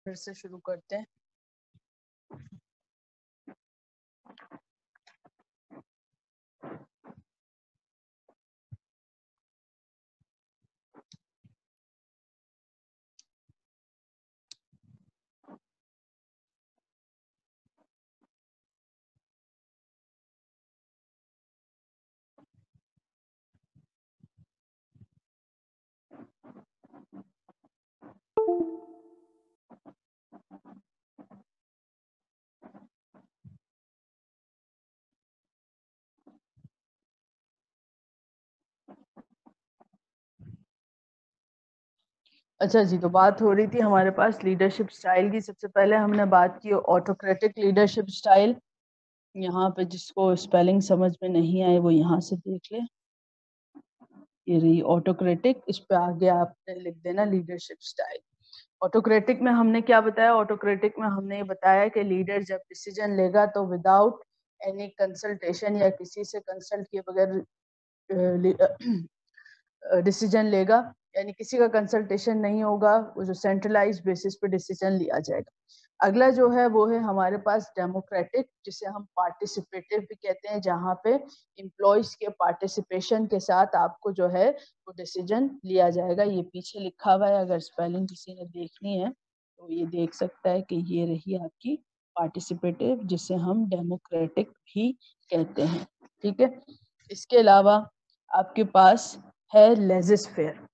फिर से शुरू करते हैं। अच्छा जी, तो बात हो रही थी हमारे पास लीडरशिप स्टाइल की। सबसे पहले हमने बात की ऑटोक्रेटिक लीडरशिप स्टाइल। यहाँ पे जिसको स्पेलिंग समझ में नहीं आए वो यहाँ से देख ले। ये रही ऑटोक्रेटिक, इस पे आगे आपने लिख देना लीडरशिप स्टाइल। ऑटोक्रेटिक में हमने क्या बताया? ऑटोक्रेटिक में हमने ये बताया कि लीडर जब डिसीजन लेगा तो विदाउट एनी कंसल्टेशन या किसी से कंसल्ट किए बगैर डिसीजन लेगा, यानी किसी का कंसल्टेशन नहीं होगा, वो जो सेंट्रलाइज बेसिस पे डिसीजन लिया जाएगा। अगला जो है वो है हमारे पास डेमोक्रेटिक, जिसे हम पार्टिसिपेटिव भी कहते हैं, जहाँ पे एम्प्लॉयज के पार्टिसिपेशन के साथ आपको जो है वो डिसीजन लिया जाएगा। ये पीछे लिखा हुआ है, अगर स्पेलिंग किसी ने देखनी है तो ये देख सकता है कि ये रही आपकी पार्टिसिपेटिव, जिसे हम डेमोक्रेटिक भी कहते हैं। ठीक है, इसके अलावा आपके पास है लेजिस्फेयर।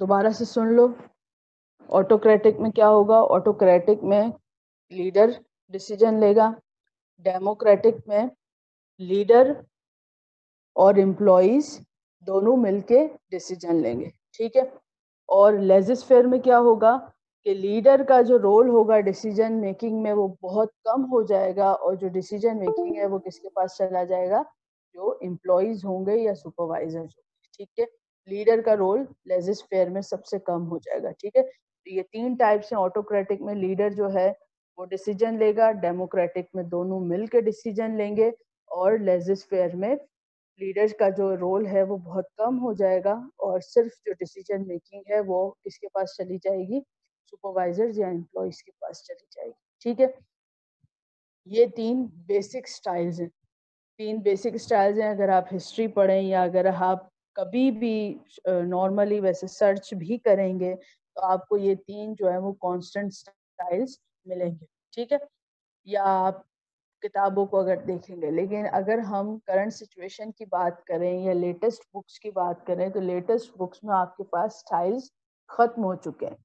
दोबारा से सुन लो, ऑटोक्रेटिक में क्या होगा? ऑटोक्रेटिक में लीडर डिसीजन लेगा, डेमोक्रेटिक में लीडर और एम्प्लॉइज दोनों मिलके डिसीजन लेंगे। ठीक है, और लेजिस्फेयर में क्या होगा कि लीडर का जो रोल होगा डिसीजन मेकिंग में वो बहुत कम हो जाएगा, और जो डिसीजन मेकिंग है वो किसके पास चला जाएगा? जो एम्प्लॉइज होंगे या सुपरवाइजर होंगे। ठीक है, लीडर का रोल लेजिस्फेयर में सबसे कम हो जाएगा। ठीक है, तो ये तीन टाइप्स हैं। ऑटोक्रेटिक में लीडर जो है वो डिसीजन लेगा, डेमोक्रेटिक में दोनों मिलकर डिसीजन लेंगे, और लेजिस्फेयर में लीडर्स का जो रोल है वो बहुत कम हो जाएगा, और सिर्फ जो डिसीजन मेकिंग है वो किसके पास चली जाएगी? सुपरवाइजर्स या एम्प्लॉइज के पास चली जाएगी। ठीक है, ये तीन बेसिक स्टाइल्स हैं। तीन बेसिक स्टाइल्स हैं। अगर आप हिस्ट्री पढ़ें या अगर आप कभी भी नॉर्मली वैसे सर्च भी करेंगे तो आपको ये तीन जो है वो कांस्टेंट स्टाइल्स मिलेंगे। ठीक है, या आप किताबों को अगर देखेंगे। लेकिन अगर हम करंट सिचुएशन की बात करें या लेटेस्ट बुक्स की बात करें तो लेटेस्ट बुक्स में आपके पास स्टाइल्स खत्म हो चुके हैं।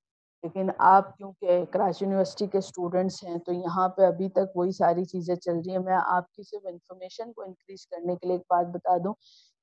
लेकिन आप क्योंकि कराची यूनिवर्सिटी के स्टूडेंट्स हैं तो यहाँ पे अभी तक वही सारी चीज़ें चल रही हैं। मैं आपकी सिर्फ इंफॉर्मेशन को इंक्रीज करने के लिए एक बात बता दूं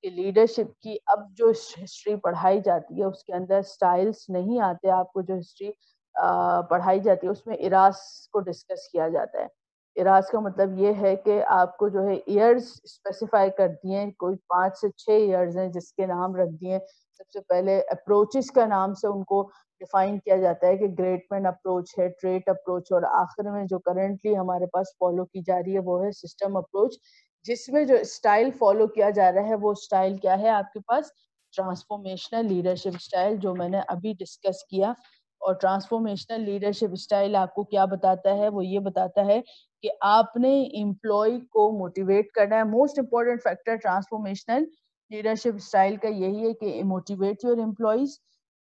कि लीडरशिप की अब जो हिस्ट्री पढ़ाई जाती है उसके अंदर स्टाइल्स नहीं आते। आपको जो हिस्ट्री पढ़ाई जाती है उसमें इरास को डिस्कस किया जाता है। इराज का मतलब ये है कि आपको जो है ईयर्स स्पेसिफाई कर दिए, कोई 5 से 6 ईयर्स हैं जिसके नाम रख दिए। सबसे पहले अप्रोचेस का नाम से उनको डिफाइन किया जाता है कि ग्रेटमैन अप्रोच है, ट्रेट अप्रोच, और आखिर में जो करंटली हमारे पास फॉलो की जा रही है वो है सिस्टम अप्रोच, जिसमें जो स्टाइल फॉलो किया जा रहा है वो स्टाइल क्या है आपके पास? ट्रांसफॉर्मेशनल लीडरशिप स्टाइल, जो मैंने अभी डिस्कस किया। और ट्रांसफॉर्मेशनल लीडरशिप स्टाइल आपको क्या बताता है? वो ये बताता है कि आपने एम्प्लॉय को मोटिवेट करना है। Most important factor transformational leadership style का यही है कि motivate your employees.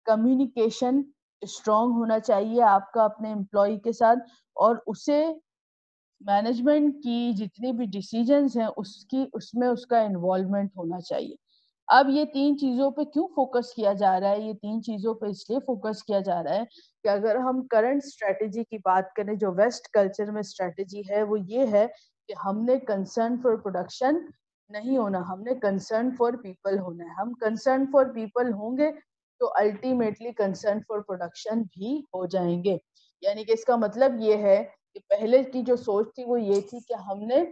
Communication strong होना चाहिए आपका अपने एम्प्लॉय के साथ, और उसे मैनेजमेंट की जितनी भी डिसीजंस हैं उसकी उसमें उसका इन्वॉल्वमेंट होना चाहिए। अब ये तीन चीजों पे क्यों फोकस किया जा रहा है? ये तीन चीजों पे इसलिए फोकस किया जा रहा है कि अगर हम करंट स्ट्रेटेजी की बात करें, जो वेस्ट कल्चर में स्ट्रेटेजी है वो ये है कि हमने कंसर्न फॉर प्रोडक्शन नहीं होना, हमने कंसर्न फॉर पीपल होना है। हम कंसर्न फॉर पीपल होंगे तो अल्टीमेटली कंसर्न फॉर प्रोडक्शन भी हो जाएंगे। यानी कि इसका मतलब ये है कि पहले की जो सोच थी वो ये थी कि हमने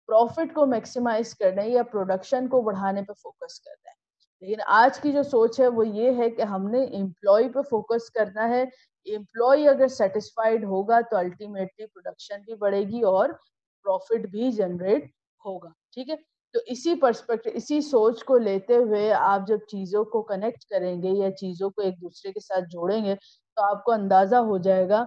प्रॉफिट को मैक्सिमाइज करना है या प्रोडक्शन को बढ़ाने पे फोकस करना है। लेकिन आज की जो सोच है वो ये है कि हमने एम्प्लॉय पे फोकस करना है एम्प्लॉय अगर सेटिस्फाइड होगा तो अल्टीमेटली प्रोडक्शन भी बढ़ेगी और प्रॉफिट भी जनरेट होगा। ठीक है, तो इसी पर्सपेक्टिव, इसी सोच को लेते हुए आप जब चीजों को कनेक्ट करेंगे या चीजों को एक दूसरे के साथ जोड़ेंगे तो आपको अंदाजा हो जाएगा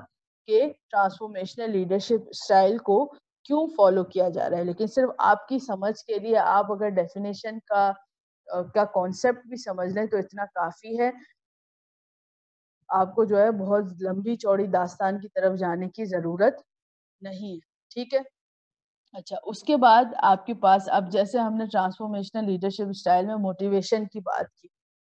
कि ट्रांसफॉर्मेशनल लीडरशिप स्टाइल को क्यों फॉलो किया जा रहा है। लेकिन सिर्फ आपकी समझ के लिए आप अगर डेफिनेशन का कॉन्सेप्ट भी समझ लें तो इतना काफी है। आपको जो है बहुत लंबी चौड़ी दास्तान की तरफ जाने की जरूरत नहीं है। ठीक है, अच्छा, उसके बाद आपके पास, अब जैसे हमने ट्रांसफॉर्मेशनल लीडरशिप स्टाइल में मोटिवेशन की बात की,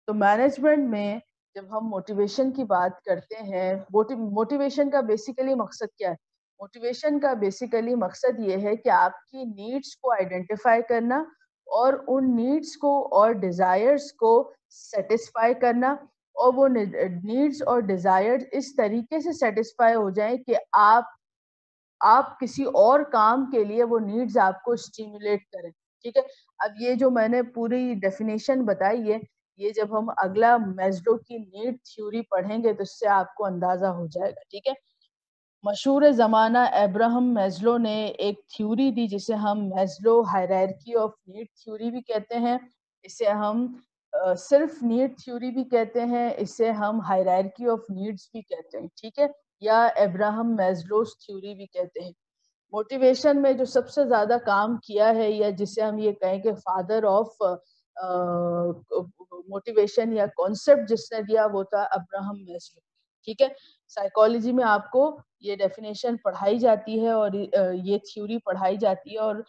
तो मैनेजमेंट में जब हम मोटिवेशन की बात करते हैं, मोटिवेशन का बेसिकली मकसद क्या है? मोटिवेशन का बेसिकली मकसद ये है कि आपकी नीड्स को आइडेंटिफाई करना और उन नीड्स को और डिजायर्स को सेटिस्फाई करना, और वो नीड्स और डिजायर्स इस तरीके से सेटिस्फाई हो जाएं कि आप किसी और काम के लिए वो नीड्स आपको स्टिमुलेट करें। ठीक है, अब ये जो मैंने पूरी डेफिनेशन बताई है, ये जब हम अगला मैस्लो की नीड थ्योरी पढ़ेंगे तो इससे आपको अंदाजा हो जाएगा। ठीक है, मशहूर ज़माना अब्राहम मैस्लो ने एक थ्योरी दी जिसे हम Maslow hierarchy of need theory भी कहते हैं। इसे हम सिर्फ नीड थ्योरी भी कहते हैं, इसे हम हायरार्की ऑफ नीड्स भी कहते हैं। ठीक है, या अब्राहम मैस्लोस थ्योरी भी कहते हैं। मोटिवेशन में जो सबसे ज्यादा काम किया है, या जिसे हम ये कहें कि फादर ऑफ मोटिवेशन या कॉन्सेप्ट जिसने दिया वो था अब्राहम मैस्लो। ठीक है, साइकोलॉजी में आपको ये डेफिनेशन पढ़ाई जाती है और ये थ्योरी पढ़ाई जाती है, और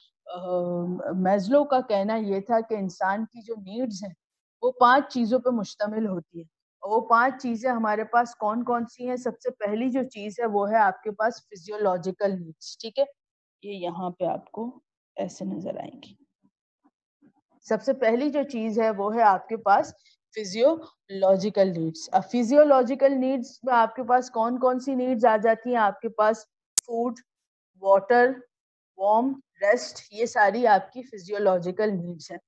मैस्लो का कहना ये था कि इंसान की जो नीड्स हैं वो 5 चीजों पे मुश्तमिल होती है। और वो 5 चीजें हमारे पास कौन कौन सी हैं? सबसे पहली जो चीज है वो है आपके पास फिजियोलॉजिकल नीड्स। ठीक है, ये यहाँ पे आपको ऐसे नजर आएंगी। सबसे पहली जो चीज है वो है आपके पास फिजियोलॉजिकल नीड्स। अब फिजियोलॉजिकल नीड्स में आपके पास कौन कौन सी नीड्स आ जाती हैं? आपके पास फूड, वाटर, वार्म, रेस्ट, ये सारी आपकी फिजियोलॉजिकल नीड्स हैं।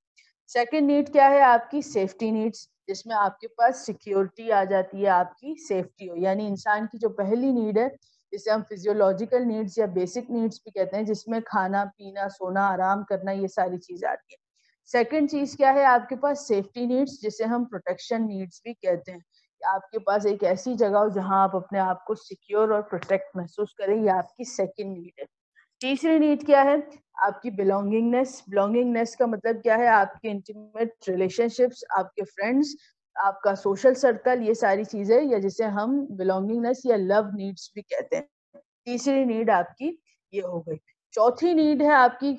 सेकंड नीड क्या है? आपकी सेफ्टी नीड्स, जिसमें आपके पास सिक्योरिटी आ जाती है, आपकी सेफ्टी हो, यानी इंसान की जो पहली नीड है जिसे हम फिजियोलॉजिकल नीड्स या बेसिक नीड्स भी कहते हैं, जिसमें खाना पीना सोना आराम करना ये सारी चीजें आती है। सेकंड चीज क्या है? आपके पास सेफ्टी नीड्स, जिसे हम प्रोटेक्शन नीड्स भी कहते हैं। आपके पास एक ऐसी जगह हो जहां आप अपने आप को सिक्योर और प्रोटेक्ट महसूस करें, ये आपकी सेकंड नीड है। तीसरी नीड क्या है? आपकी बिलोंगिंगनेस। बिलोंगिंगनेस का मतलब क्या है? आपके इंटीमेट रिलेशनशिप्स, आपके फ्रेंड्स, आपका सोशल सर्कल, ये सारी चीजें, या जिसे हम बिलोंगिंगनेस या लव नीड्स भी कहते हैं। तीसरी नीड आपकी ये हो गई। चौथी नीड है आपकी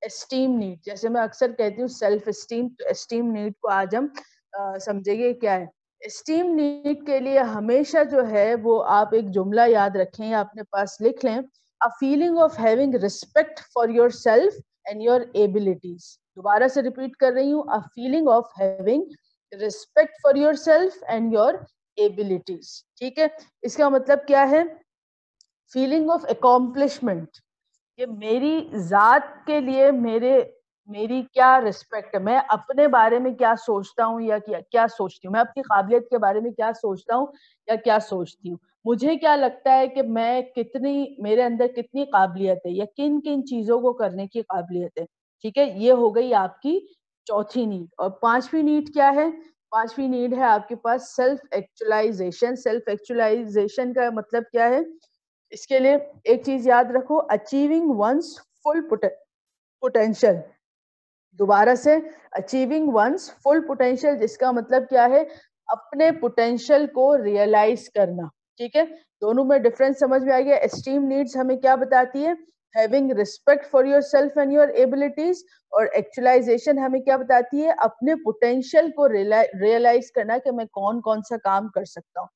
एस्टीम नीड। जैसे मैं अक्सर कहती हूँ सेल्फ एस्टीम, तो एस्टीम नीड को आज हम समझेंगे क्या है। एस्टीम नीड के लिए हमेशा जो है वो आप एक जुमला याद रखें या अपने पास लिख लें, a feeling of having respect for your self and your abilities. दोबारा से रिपीट कर रही हूँ, a feeling of having respect for your self and your abilities. ठीक है, इसका मतलब क्या है? फीलिंग ऑफ अकॉम्प्लिशमेंट, कि मेरी जात के लिए मेरी क्या रिस्पेक्ट है, मैं अपने बारे में क्या सोचता हूँ या क्या सोचती हूँ, मैं अपनी काबिलियत के बारे में क्या सोचता हूँ या क्या सोचती हूँ, मुझे क्या लगता है कि मैं कितनी, मेरे अंदर कितनी काबिलियत है या किन किन चीजों को करने की काबिलियत है। ठीक है, ये हो गई आपकी चौथी नीड। और पांचवी नीड क्या है? पांचवी नीड है आपके पास सेल्फ एक्चुअलाइजेशन। सेल्फ एक्चुअलाइजेशन का मतलब क्या है? इसके लिए एक चीज याद रखो, अचीविंग वंस फुल पोटेंशियल। दोबारा से, अचीविंग वंस फुल पोटेंशियल, जिसका मतलब क्या है? अपने पोटेंशियल को रियलाइज करना। ठीक है, दोनों में डिफरेंस समझ में आ गया। एस्टीम नीड्स हमें क्या बताती है? Having respect for your self and your abilities. और एक्चुअलाइजेशन हमें क्या बताती है? अपने पोटेंशियल को रियलाइज करना कि मैं कौन कौन सा काम कर सकता हूँ।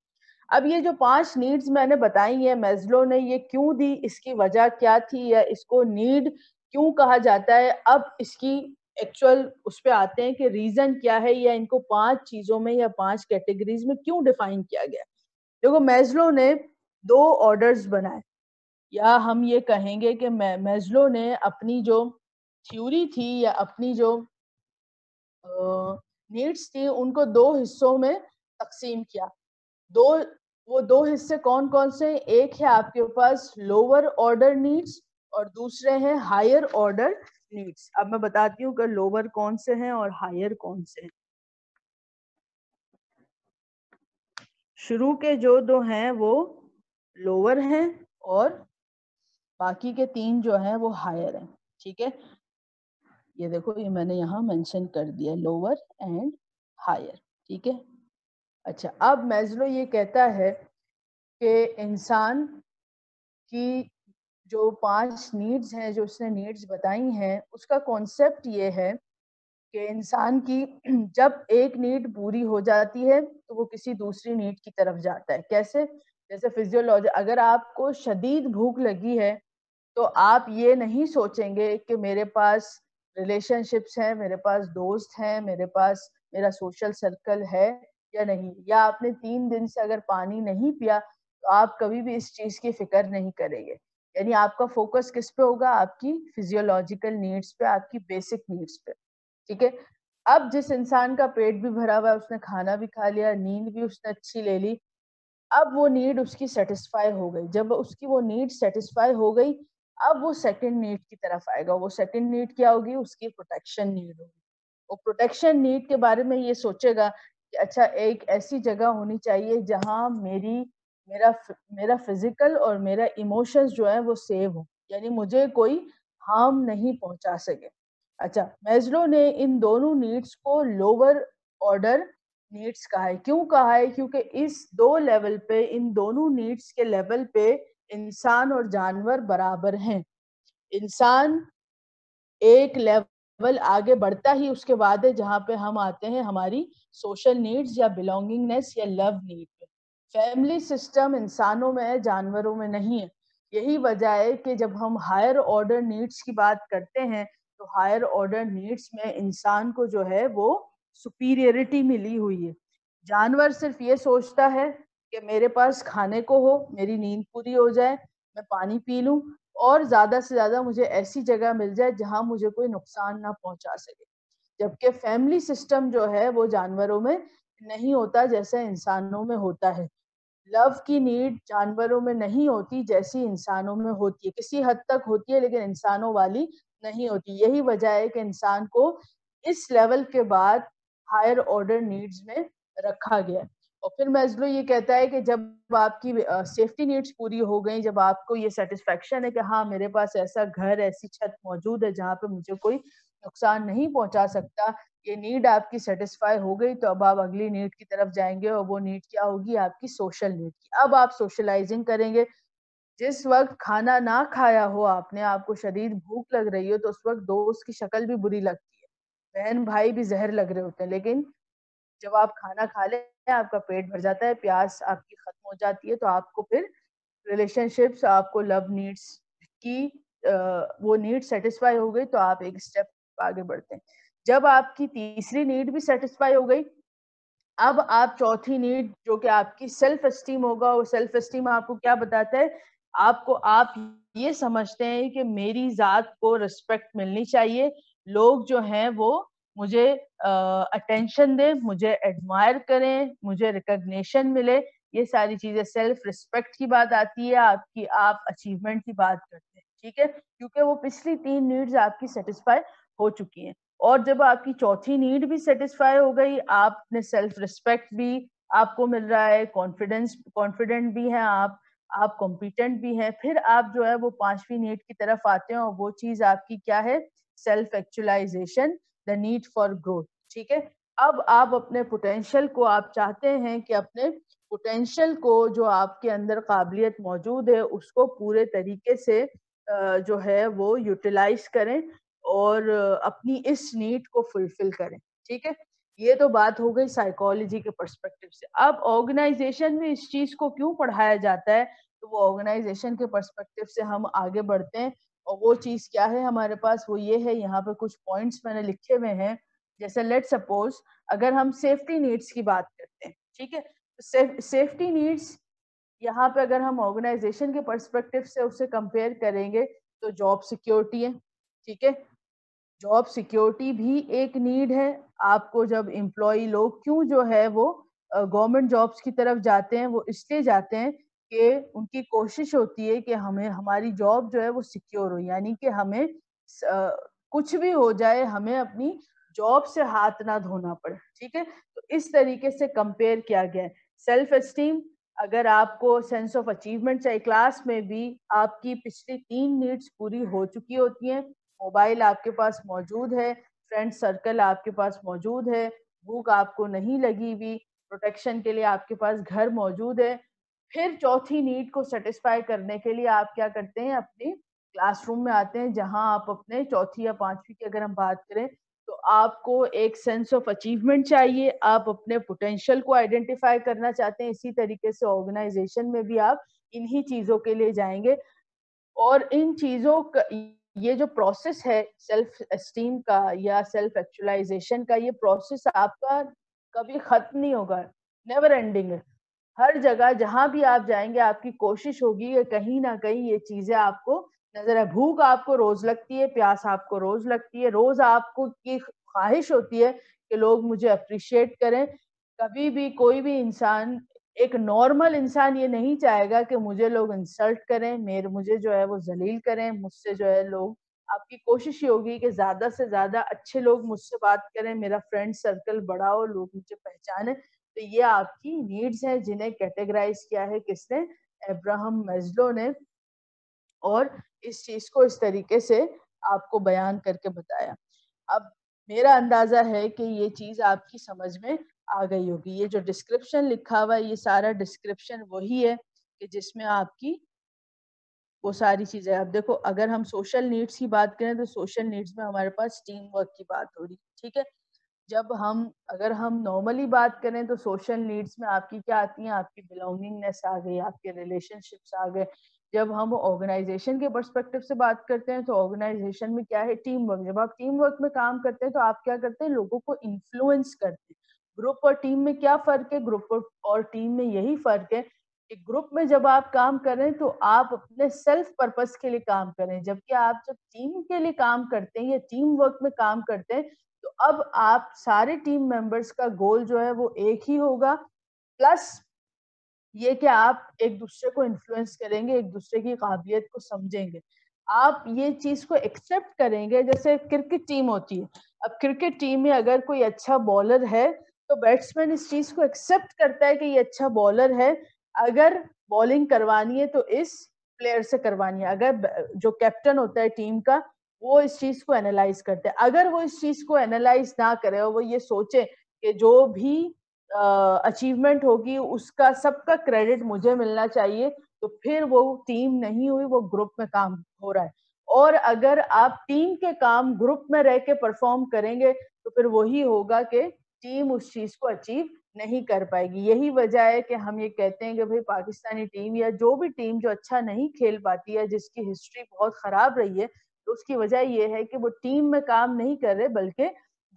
अब ये जो 5 नीड्स मैंने बताई है, मैस्लो ने ये क्यों दी, इसकी वजह क्या थी, या इसको नीड क्यों कहा जाता है, अब इसकी एक्चुअल उस पे आते हैं कि रीजन क्या है, या इनको 5 चीजों में या 5 कैटेगरीज में क्यों डिफाइन किया गया। देखो, मैस्लो ने 2 ऑर्डर्स बनाए, या हम ये कहेंगे कि मैस्लो ने अपनी जो थ्योरी थी या अपनी जो नीड्स थी उनको 2 हिस्सों में तकसीम किया। दो वो दो हिस्से कौन कौन से हैं? एक है आपके पास लोअर ऑर्डर नीड्स और दूसरे हैं हायर ऑर्डर नीड्स। अब मैं बताती हूँ कि लोअर कौन से हैं और हायर कौन से हैं। शुरू के जो दो हैं वो लोअर हैं और बाकी के तीन जो हैं वो हायर हैं। ठीक है, ये देखो, ये मैंने यहाँ मेंशन कर दिया, लोअर एंड हायर। ठीक है, अच्छा, अब मैस्लो ये कहता है कि इंसान की जो 5 नीड्स हैं, जो उसने नीड्स बताई हैं, उसका कॉन्सेप्ट ये है कि इंसान की जब एक नीड पूरी हो जाती है तो वो किसी दूसरी नीड की तरफ जाता है। कैसे? जैसे फिजियोलॉजी, अगर आपको शदीद भूख लगी है तो आप ये नहीं सोचेंगे कि मेरे पास रिलेशनशिप्स हैं, मेरे पास दोस्त हैं, मेरे पास मेरा सोशल सर्कल है या नहीं, या आपने 3 दिन से अगर पानी नहीं पिया तो आप कभी भी इस चीज की फिक्र नहीं करेंगे। यानी आपका फोकस किस पे होगा? आपकी फिजियोलॉजिकल नीड्स पे, आपकी बेसिक नीड्स पे। ठीक है, अब जिस इंसान का पेट भी भरा हुआ है, उसने खाना भी खा लिया, नींद भी उसने अच्छी ले ली, अब वो नीड उसकी सेटिस्फाई हो गई। जब उसकी वो नीड सेटिस्फाई हो गई, अब वो सेकंड नीड की तरफ आएगा। वो सेकंड नीड क्या होगी? उसकी प्रोटेक्शन नीड होगी। वो प्रोटेक्शन नीड के बारे में ये सोचेगा कि अच्छा, एक ऐसी जगह होनी चाहिए जहां मेरा फिजिकल और मेरा इमोशंस जो है वो सेव हो, यानी मुझे कोई हार्म नहीं पहुंचा सके। अच्छा, मैस्लो ने इन दोनों नीड्स को लोअर ऑर्डर नीड्स कहा है। क्यों कहा है? क्योंकि इस दो लेवल पे, इन दोनों नीड्स के लेवल पे इंसान और जानवर बराबर हैं। इंसान एक लेवल आगे बढ़ता ही उसके बाद है जहां पे हम आते हैं हमारी सोशल नीड्स या बिलोंगिंगनेस या लव नीड पे। फैमिली सिस्टम इंसानों में है, जानवरों में नहीं है। यही वजह है कि जब हम हायर ऑर्डर नीड्स की बात करते हैं तो हायर ऑर्डर नीड्स में इंसान को जो है वो सुपीरियरिटी मिली हुई है। जानवर सिर्फ ये सोचता है कि मेरे पास खाने को हो, मेरी नींद पूरी हो जाए, मैं पानी पी लूं और ज्यादा से ज्यादा मुझे ऐसी जगह मिल जाए जहां मुझे कोई नुकसान ना पहुंचा सके। जबकि फैमिली सिस्टम जो है वो जानवरों में नहीं होता जैसे इंसानों में होता है। लव की नीड जानवरों में नहीं होती जैसी इंसानों में होती है। किसी हद तक होती है लेकिन इंसानों वाली नहीं होती। यही वजह है कि इंसान को इस लेवल के बाद हायर ऑर्डर नीड्स में रखा गया है। और फिर मैस्लो ये कहता है कि जब आपकी सेफ्टी नीड्स पूरी हो गई, जब आपको ये सेटिस्फेक्शन है कि हाँ, मेरे पास ऐसा घर, ऐसी छत मौजूद है जहाँ पे मुझे कोई नुकसान नहीं पहुंचा सकता, ये नीड आपकी सेटिस्फाई हो गई, तो अब आप अगली नीड की तरफ जाएंगे और वो नीड क्या होगी? आपकी सोशल नीड की। अब आप सोशलाइजिंग करेंगे। जिस वक्त खाना ना खाया हो आपने, आपको शदीद भूख लग रही हो, तो उस वक्त दोस्त की शक्ल भी बुरी लगती है, बहन भाई भी जहर लग रहे होते हैं। लेकिन जब आप खाना खा ले, आपका पेट भर जाता है, प्यास आपकी खत्म हो जाती है, तो आपको फिर रिलेशनशिप्स, आपको लव नीड्स की वो नीड सेटिस्फाई हो गई तो आप एक स्टेप आगे बढ़ते हैं। जब आपकी तीसरी नीड भी सेटिस्फाई हो गई, अब आप चौथी नीड जो कि आपकी सेल्फ एस्टीम होगा, वो सेल्फ एस्टीम आपको क्या बताता है? आपको, आप ये समझते हैं कि मेरी जात को रिस्पेक्ट मिलनी चाहिए, लोग जो हैं वो मुझे अटेंशन दें, मुझे एडमायर करें, मुझे रिकॉग्निशन मिले। ये सारी चीजें, सेल्फ रिस्पेक्ट की बात आती है आपकी, आप अचीवमेंट की बात करते हैं। ठीक है, क्योंकि वो पिछली 3 नीड्स आपकी सेटिस्फाई हो चुकी हैं। और जब आपकी चौथी नीड भी सेटिस्फाई हो गई, आपने सेल्फ रिस्पेक्ट भी आपको मिल रहा है, कॉन्फिडेंट भी हैं आप कॉम्पिटेंट भी हैं, फिर आप जो है वो 5वीं नीड की तरफ आते हैं और वो चीज आपकी क्या है? Self actualization, the need for growth. ठीक है, अब आप अपने पोटेंशियल को, आप चाहते हैं कि अपने पोटेंशियल को, जो आपके अंदर काबिलियत मौजूद है, उसको पूरे तरीके से जो है वो यूटिलाइज करें और अपनी इस नीड को फुलफिल करें। ठीक है, ये तो बात हो गई साइकोलॉजी के पर्सपेक्टिव से। अब ऑर्गेनाइजेशन में इस चीज को क्यों पढ़ाया जाता है, तो वो ऑर्गेनाइजेशन के पर्सपेक्टिव से हम आगे बढ़ते हैं। और वो चीज क्या है हमारे पास? वो ये है, यहाँ पे कुछ पॉइंट्स मैंने लिखे हुए हैं। जैसे लेट सपोज, अगर हम सेफ्टी नीड्स की बात करते हैं, ठीक है, तो सेफ्टी नीड्स यहाँ पे अगर हम ऑर्गेनाइजेशन के पर्सपेक्टिव से उसे कंपेयर करेंगे तो जॉब सिक्योरिटी है। ठीक है, जॉब सिक्योरिटी भी एक नीड है। आपको जब एम्प्लॉय लोग क्यों जो है वो गवर्नमेंट जॉब्स की तरफ जाते हैं वो इसलिए जाते हैं कि उनकी कोशिश होती है कि हमें हमारी जॉब जो है वो सिक्योर हो, यानी कि हमें कुछ भी हो जाए हमें अपनी जॉब से हाथ ना धोना पड़े, ठीक है? तो इस तरीके से कंपेयर किया गया है। सेल्फ एस्टीम, अगर आपको सेंस ऑफ अचीवमेंट चाहिए, क्लास में भी आपकी पिछली 3 नीड्स पूरी हो चुकी होती हैं, मोबाइल आपके पास मौजूद है, फ्रेंड सर्कल आपके पास मौजूद है, भूख आपको नहीं लगी हुई, प्रोटेक्शन के लिए आपके पास घर मौजूद है। फिर चौथी नीड को सैटिस्फाई करने के लिए आप क्या करते हैं, अपने क्लासरूम में आते हैं, जहाँ आप अपने चौथी या 5वीं की अगर हम बात करें, तो आपको एक सेंस ऑफ अचीवमेंट चाहिए, आप अपने पोटेंशियल को आइडेंटिफाई करना चाहते हैं। इसी तरीके से ऑर्गेनाइजेशन में भी आप इन्हीं चीज़ों के लिए जाएँगे और इन चीज़ों क ये जो प्रोसेस है सेल्फ एस्टीम का या सेल्फ एक्चुअलाइज़ेशन का, ये प्रोसेस आपका कभी खत्म नहीं होगा, नेवर एंडिंग है। हर जगह जहाँ भी आप जाएँगे आपकी कोशिश होगी कि कहीं न कहीं ये चीज़ें आपको नज़र आए। भूख आपको रोज़ लगती है, प्यास आपको रोज़ लगती है, रोज़ आपको की ख्वाहिश होती है कि लोग मुझे एप्रिशिएट करें। कभी भी कोई भी इंसान, एक नॉर्मल इंसान ये नहीं चाहेगा कि मुझे लोग इंसल्ट करें, मुझे जो है वो ज़लील करें, मुझसे जो है लोग, आपकी कोशिश ये होगी कि ज़्यादा से ज़्यादा अच्छे लोग मुझसे बात करें, मेरा फ्रेंड सर्कल बड़ा हो, लोग मुझे पहचानें। तो ये आपकी नीड्स हैं जिन्हें कैटेगराइज़ किया है किसने? अब्राहम मैस्लो ने, और इस चीज़ को इस तरीके से आपको बयान करके बताया। अब मेरा अंदाज़ा है कि ये चीज़ आपकी समझ में आ गई होगी। ये जो डिस्क्रिप्शन लिखा हुआ है, ये सारा डिस्क्रिप्शन वही है कि जिसमें आपकी वो सारी चीज़ें, अब देखो अगर हम सोशल नीड्स की बात करें तो सोशल नीड्स में हमारे पास टीम वर्क की बात हो रही है, ठीक है? जब हम अगर हम नॉर्मली बात करें तो सोशल नीड्स में आपकी क्या आती हैं? आपकी बिलॉन्गिंगनेस आ गई, आपके रिलेशनशिप्स आ गए। जब हम ऑर्गेनाइज़ेशन के पर्सपेक्टिव से बात करते हैं तो ऑर्गेनाइज़ेशन में क्या है? Team work. जब आप टीम वर्क में काम करते हैं तो आप क्या करते हैं? लोगों को इन्फ्लुएंस करते हैं। ग्रुप और टीम में क्या फ़र्क है? ग्रुप और टीम में यही फ़र्क है कि ग्रुप में जब आप काम कर रहे हैं तो आप अपने सेल्फ पर्पस के लिए काम कर रहे हैं, जबकि आप जब टीम के लिए काम करते हैं या टीम वर्क में काम करते हैं तो अब आप सारे टीम मेंबर्स का गोल जो है वो एक ही होगा, प्लस ये कि आप एक-दूसरे को इन्फ्लुएंस करेंगे, एक-दूसरे की काबिलियत को समझेंगे। आप ये चीज़ को एक्सेप्ट करेंगे, जैसे क्रिकेट टीम होती है। अब क्रिकेट टीम में अगर कोई अच्छा बॉलर है, तो बैट्समैन इस चीज़ को एक्सेप्ट करता है कि ये अच्छा बॉलर है, अगर बॉलिंग करवानी है तो इस प्लेयर से करवानी है। अगर ब जो कैप्टन होता है टीम का, वो इस चीज़ को एनालाइज़ करता है। अगर वो इस चीज़ को एनालाइज़ ना करे और वो ये सोचे कि जो भी अचीवमेंट होगी उसका सबका क्रेडिट मुझे मिलना चाहिए, तो फिर वो टीम नहीं हुई, वो ग्रुप में काम हो रहा है। और अगर आप टीम के काम ग्रुप में रह के परफॉर्म करेंगे तो फिर वही होगा कि टीम उस चीज को अचीव नहीं कर पाएगी। यही वजह है कि हम ये कहते हैं कि भाई पाकिस्तानी टीम या जो भी टीम जो अच्छा नहीं खेल पाती है, जिसकी हिस्ट्री बहुत खराब रही है, तो उसकी वजह ये है कि वो टीम में काम नहीं कर रहे बल्कि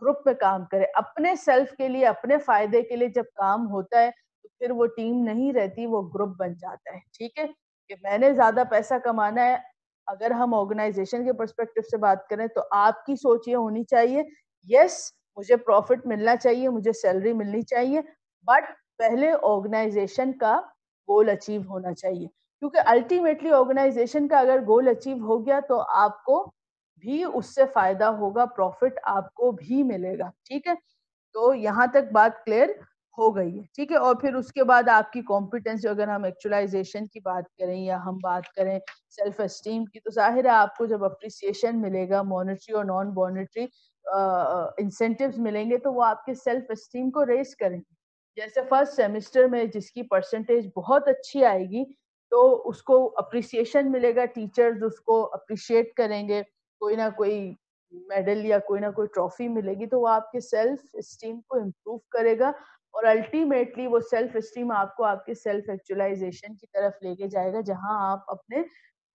ग्रुप में काम करे। अपने सेल्फ के लिए, अपने फ़ायदे के लिए जब काम होता है, तो फिर वो टीम नहीं रहती, वो ग्रुप बन जाता है, ठीक है? कि मैंने ज़्यादा पैसा कमाना है, अगर हम ऑर्गेनाइज़ेशन के पर्सपेक्टिव से बात करें, तो आपकी सोच ये होनी चाहिए, येस, मुझे प्रॉफ़िट मिलना चाहिए, मुझे सैलरी मिलनी चाहिए, बट पहले ऑर्गेनाइज़ेशन का गोल अचीव होना चाहिए। क्योंकि अल्टीमेटली ऑर्गेनाइज़ेशन का अगर गोल अचीव हो गया, तो आपको भी उससे फ़ायदा होगा, प्रॉफ़िट आपको भी मिलेगा, ठीक है? तो यहाँ तक बात क्लियर हो गई है, ठीक है? और फिर उसके बाद आपकी कॉम्पिटेंस, अगर हम एक्चुअलाइज़ेशन की बात करें या हम बात करें सेल्फ एस्टीम की, तो ज़ाहिर है आपको जब एप्रिसिएशन मिलेगा, मॉनेटरी और नॉन मॉनेटरी इंसेंटिव्स मिलेंगे, तो वो आपके सेल्फ एस्टीम को रेज़ करेंगे। जैसे फर्स्ट सेमेस्टर में जिसकी परसेंटेज बहुत अच्छी आएगी, तो उसको एप्रिसिएशन मिलेगा, टीचर्स उसको एप्रिशिएट करेंगे, कोई ना कोई मेडल या कोई ना कोई ट्रॉफी मिलेगी, तो वो आपके सेल्फ एस्टीम को इम्प्रूव करेगा और अल्टीमेटली वो सेल्फ एस्टीम आपको आपके सेल्फ एक्चुअलाइजेशन की तरफ लेके जाएगा, जहां आप अपने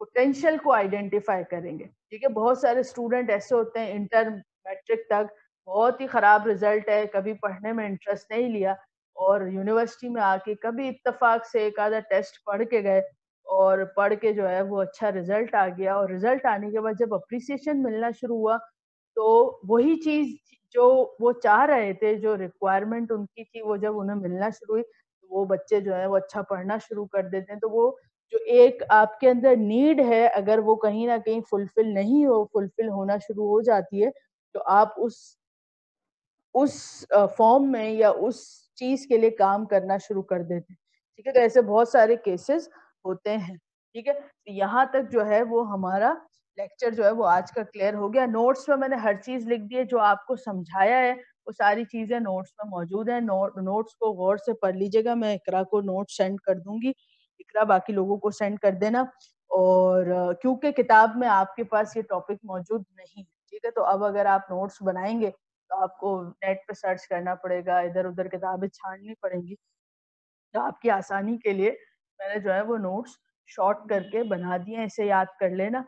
पोटेंशियल को आइडेंटिफाई करेंगे। ठीक है, बहुत सारे स्टूडेंट ऐसे होते हैं इंटर मैट्रिक तक बहुत ही खराब रिजल्ट है, कभी पढ़ने में इंटरेस्ट नहीं लिया और यूनिवर्सिटी में आके कभी इत्तेफाक से एक आधा टेस्ट पढ़ के गए और पढ़ के जो है वो अच्छा रिजल्ट आ गया और रिजल्ट आने के बाद जब अप्रिसिएशन मिलना शुरू हुआ, तो वही चीज़ जो वो चाह रहे थे, जो रिक्वायरमेंट उनकी थी, वो जब उन्हें मिलना शुरू हुई, तो वो बच्चे जो है वो अच्छा पढ़ना शुरू कर देते हैं। तो वो जो एक आपके अंदर नीड है, अगर वो कहीं न कहीं फुलफिल होना शुरू हो जाती है, तो आप उस फॉर्म में या उस चीज़ के लिए काम करना शुरू कर देते हैं। ठीक है? तो ऐसे बहुत सारे केसेस होते हैं। ठीक है? तो यहाँ तक जो है वो हमारा लेक्चर जो है वो आज का क्लियर हो गया। नोट्स में मैंने हर चीज़ लिख दी है, जो आपको समझाया है वो सारी चीज़ें नोट्स में मौजूद हैं। नोट्स को गौर से पढ़ लीजिएगा। मैं इकरा को नोट्स सेंड कर दूँगी। इकरा बाकी लोगों को सेंड कर देना। और क्योंकि किताब में आपके पास ये टॉपिक मौजूद नहीं है। ठीक है? तो अब अगर आप नोट्स बनाएँगे, तो आपको नेट पे सर्च करना पड़ेगा, इधर-उधर किताबें छाननी पड़ेंगी। तो आपकी आसानी के लिए मैंने जो है वो नोट्स शॉर्ट करके बना दिए हैं, इसे याद कर लेना।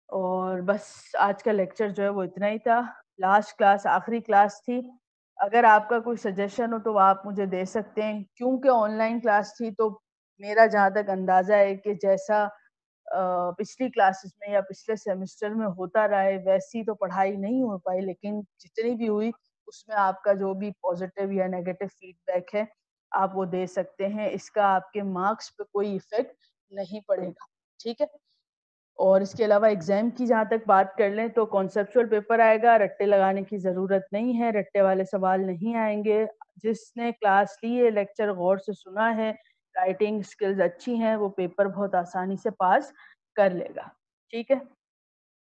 और बस आज का लेक्चर जो है वो इतना ही था। लास्ट क्लास आखिरी क्लास थी। अगर आपका कोई सजेशन हो तो आप मुझे दे सकते हैं। क्योंकि ऑनलाइन क्लास थी, तो मेरा जहाँ तक अंदाज़ा है कि जैसा पिछली क्लासेस में या पिछले सेमेस्टर में होता रहा है, वैसी तो पढ़ाई नहीं हो पाई, लेकिन जितनी भी हुई उसमें आपका जो भी पॉजिटिव या नेगेटिव फीडबैक है, आप वो दे सकते हैं। इसका आपके मार्क्स पे कोई इफ़ेक्ट नहीं पड़ेगा। ठीक है? और इसके अलावा एग्ज़ाम की जहाँ तक बात कर लें, तो कॉन्सेप्चुअल पेपर आएगा, रट्टे लगाने की ज़रूरत नहीं है, रट्टे वाले सवाल नहीं आएँगे। जिसने क्लास ली है, लेक्चर गौर से सुना है, राइटिंग स्किल्स अच्छी हैं, वो पेपर बहुत आसानी से पास कर लेगा। ठीक है?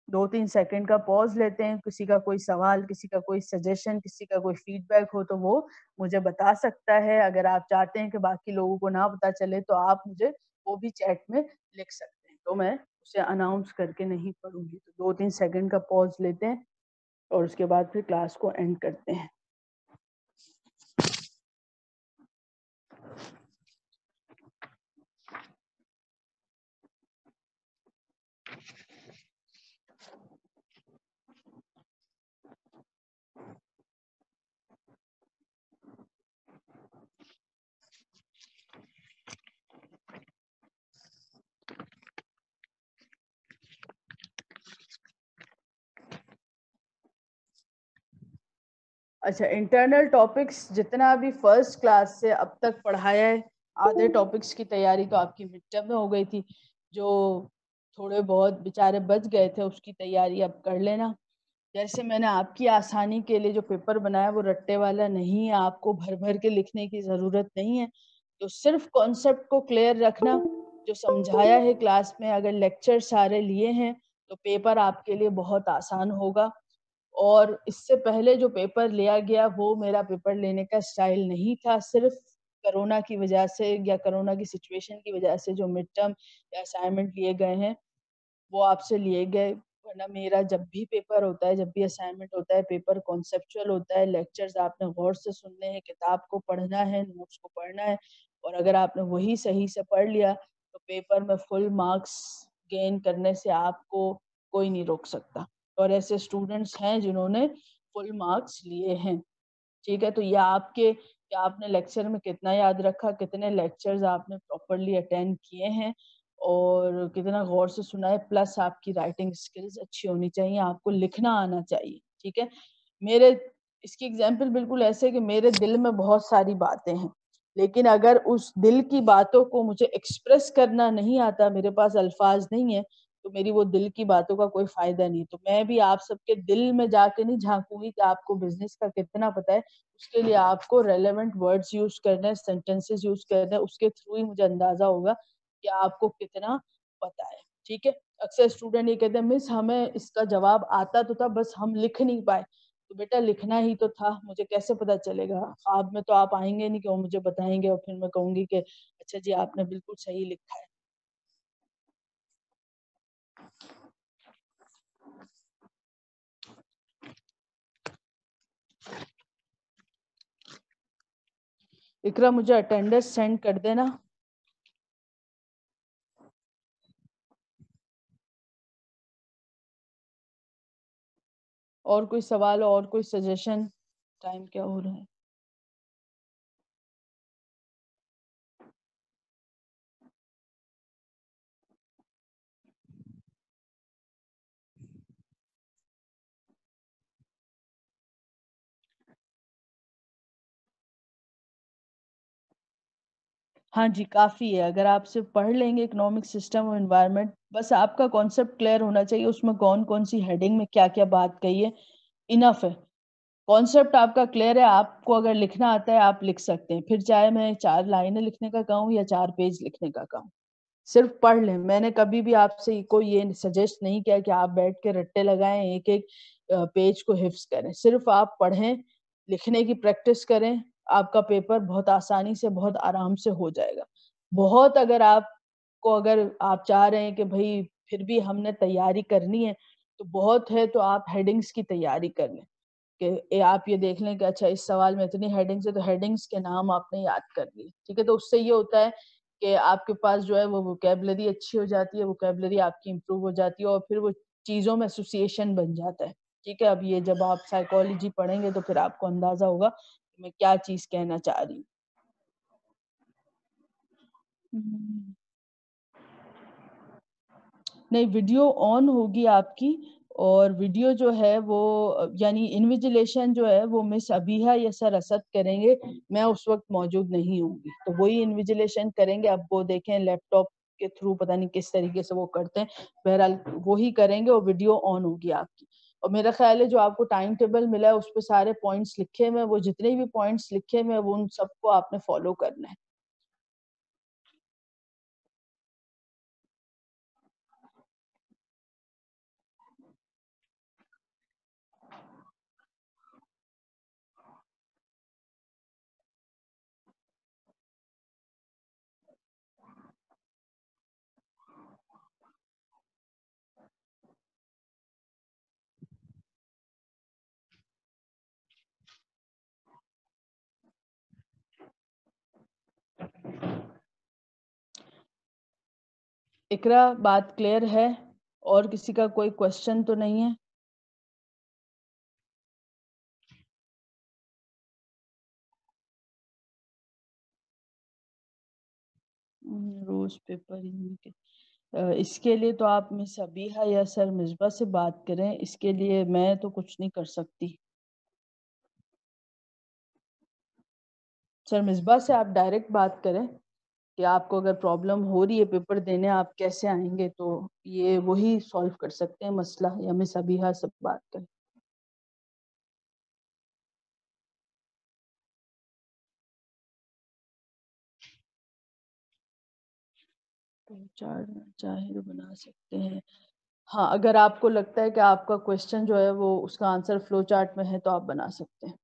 2-3 सेकंड का पॉज़ लेते हैं, किसी का कोई सवाल, किसी का कोई सजेशन, किसी का कोई फीडबैक हो तो वो मुझे बता सकता है। अगर आप चाहते हैं कि बाकी लोगों को ना पता चले, तो आप मुझे वो भी चैट में लिख सकते हैं, तो मैं उसे अनाउंस करके नहीं पढ़ूँगी। तो 2-3 सेकंड का पॉज़ लेते हैं और उसके बाद फिर क्लास को एंड करते हैं। अच्छा, इंटरनल टॉपिक्स जितना भी फर्स्ट क्लास से अब तक पढ़ाया है, आधे टॉपिक्स की तैयारी तो आपकी मिड टर्म में हो गई थी। जो थोड़े बहुत बेचारे बच गए थे, उसकी तैयारी अब कर लेना। जैसे मैंने आपकी आसानी के लिए जो पेपर बनाया वो रट्टे वाला नहीं है, आपको भर-भर के लिखने की ज़रूरत नहीं है। तो सिर्फ़ कॉन्सेप्ट को क्लियर रखना, जो समझाया है क्लास में, अगर लेक्चर सारे लिए हैं, तो पेपर आपके लिए बहुत आसान होगा। और इससे पहले जो पेपर लिया गया, वो मेरा पेपर लेने का स्टाइल नहीं था। सिर्फ़ कोरोना की वजह से या कोरोना की सिचुएशन की वजह से जो मिड टर्म या असाइनमेंट लिए गए हैं, वो आपसे लिए गए। वरना मेरा जब भी पेपर होता है, जब भी असाइनमेंट होता है, पेपर कॉन्सेप्चुअल होता है, लेक्चर्स आपने गौर से सुनने हैं, किताब को पढ़ना है, नोट्स को पढ़ना है। और अगर आपने वही सही से पढ़ लिया, तो पेपर में फुल मार्क्स गेन करने से आपको कोई नहीं रोक सकता। और ऐसे स्टूडेंट्स हैं जिन्होंने फुल मार्क्स लिए हैं। ठीक है? तो ये आपके कि आपने लेक्चर में कितना याद रखा, कितने लेक्चर्स आपने प्रॉपर्ली अटेंड किए हैं और कितना गौर से सुना है, प्लस आपकी राइटिंग स्किल्स अच्छी होनी चाहिए, आपको लिखना आना चाहिए, ठीक है? मेरे इसकी एग्ज़ाम्पल बिल्कुल ऐसे है कि मेरे दिल में बहुत सारी बातें हैं, लेकिन अगर उस दिल की बातों को मुझे एक्सप्रेस करना नहीं आता, मेरे पास अल्फ़ाज़ नहीं है, तो मेरी वो दिल की बातों का कोई फ़ायदा नहीं। तो मैं भी आप सबके दिल में जाके नहीं झाँकूँगी कि आपको बिज़नेस का कितना पता है, उसके लिए आपको रेलेवेंट वर्ड्स यूज़ करने हैं, सेंटेंसेस यूज़ करने हैं, उसके थ्रू ही मुझे अंदाज़ा होगा कि आपको कितना पता है, ठीक है? अक्सर स्टूडेंट ये कहते हैं मिस हमें इसका जवाब आता तो था बस हम लिख नहीं पाए। तो बेटा लिखना ही तो था, मुझे कैसे पता चलेगा? ख्वाब में तो आप आएँगे नहीं कि वो मुझे बताएँगे और फिर मैं कहूँगी कि अच्छा जी आपने बिल्कुल सही लिखा है। इकरा मुझे अटेंडेंस सेंड कर देना। और कोई सवाल और कोई सजेशन? टाइम क्या हो रहा है? हाँ जी, काफ़ी है। अगर आप सिर्फ़ पढ़ लेंगे इकोनॉमिक सिस्टम और एनवायरनमेंट, बस आपका कॉन्सेप्ट क्लियर होना चाहिए, उसमें कौन-कौन सी हेडिंग में क्या-क्या बात कही है, इनफ है। कॉन्सेप्ट आपका क्लियर है, आपको अगर लिखना आता है, आप लिख सकते हैं। फिर चाहे मैं 4 लाइनें लिखने का कहूँ या 4 पेज लिखने का कहूँ। सिर्फ़ पढ़ लें। मैंने कभी भी आपसे कोई ये सजेस्ट नहीं किया कि आप बैठ के रट्टे लगाएँ, एक-एक पेज को हिफ़्ज़ करें। सिर्फ़ आप पढ़ें, लिखने की प्रैक्टिस करें, आपका पेपर बहुत आसानी से, बहुत आराम से हो जाएगा। बहुत अगर आप चाह रहे हैं कि भई फिर भी हमने तैयारी करनी है, तो बहुत है तो आप हेडिंग्स की तैयारी कर लें। कि आप ये देख लें कि अच्छा इस सवाल में इतनी हेडिंग्स है, तो हेडिंग्स के नाम आपने याद कर लिए, ठीक है? तो उससे ये होता है कि आपके पास जो है वो वोकैब्युलरी अच्छी हो जाती है, वोकैब्युलरी आपकी इम्प्रूव हो जाती है और फिर वो चीज़ों में एसोसिएशन बन जाता है, ठीक है? अब ये जब आप साइकोलॉजी पढ़ेंगे तो फिर आपको अंदाज़ा होगा कि मैं क्या चीज़ कहना चाह रही हूँ। हुँ। नहीं, वीडियो ऑन होगी आपकी और वीडियो जो है वो यानी इन्विजिलेशन जो है वो मिस अबीहा या सर असद करेंगे, मैं उस वक़्त मौजूद नहीं होंगी। तो वही इन्विजिलेशन करेंगे, अब वो देखें लैपटॉप के थ्रू पता नहीं किस तरीके से वो करते हैं। बहरहाल वो ही करेंगे और वीडियो ऑन होगी आपकी। और मेरा ख़्याल है जो आपको टाइम टेबल मिला है, उसपे सारे पॉइंट्स लिखे हुए हैं, वो जितने भी पॉइंट्स लिखे हुए हैं, वो उन सबको आपने फ़ॉलो करना है। इकरा बात क्लियर है? और किसी का कोई क्वेश्चन तो नहीं है? रोज़ पेपर हिंदी के इसके लिए तो आप मिस अबीहा या सर मिसबा से बात करें, इसके लिए मैं तो कुछ नहीं कर सकती। सर मिसबा से आप डायरेक्ट बात करें कि आपको अगर प्रॉब्लम हो रही है पेपर देने आप कैसे आएँगे, तो ये वही सॉल्व कर सकते हैं मसला या मिस अबीहा से बात करें। 4 चाहे तो बना सकते हैं। हाँ, अगर आपको लगता है कि आपका क्वेश्चन जो है वो उसका आंसर फ्लो चार्ट में है तो आप बना सकते हैं।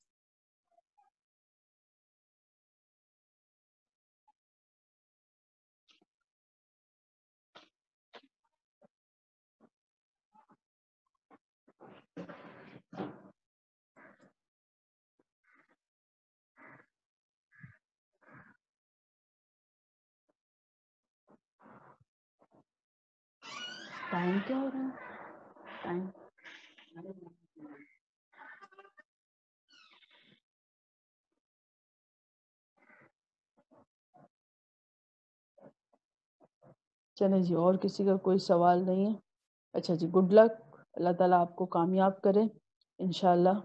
टाइम क्या हो रहा है? टाइम चलें जी, और किसी का कोई सवाल नहीं है? अच्छा जी, गुड लक। अल्लाह ताला आपको कामयाब करे इंशाल्लाह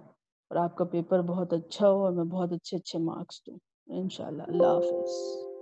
और आपका पेपर बहुत अच्छा हो और मैं बहुत अच्छे-अच्छे मार्क्स दूँ। इंशाल्लाह, अल्लाह हाफ़िज़।